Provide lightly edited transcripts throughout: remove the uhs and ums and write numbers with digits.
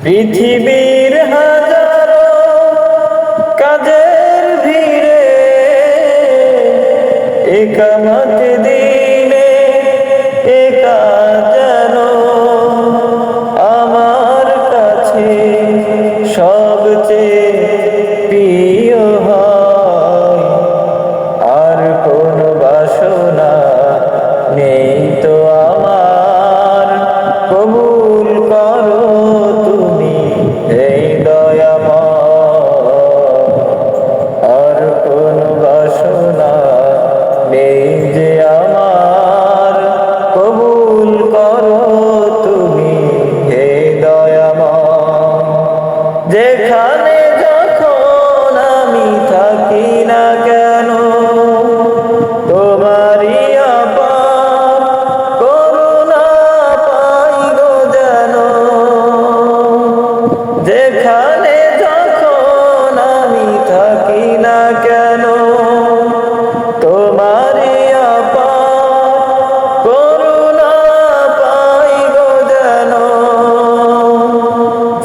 পৃথিবীর হাজারো কাজের ভিড়ে একামত দিনে একা যেন আমার কাছে সবচেয়ে প্রিয় হয়। আর কোন বাসনা নেই তো আমার, কবুল করো তুমি এই দয়াময়। আর কোন বাসনা নেই যে আমার, কবুল করো তুমি এই দয়াময়। যেখানে যখন আমি থাকি না কেন তোমারই আপার করুণা পাই গো যেন। যেখানে যখন আমি থাকি না কেন তোমারই আপার করুণা পাই গো যেন।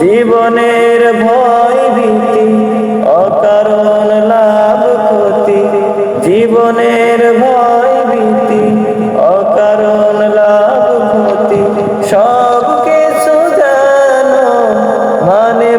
জীবনের ভয় ভীতি অকারণ লাভ ক্ষতি, জীবনের ভয় ভীতি অকারণ লাভ ক্ষতি, সব কিছু যেন মানে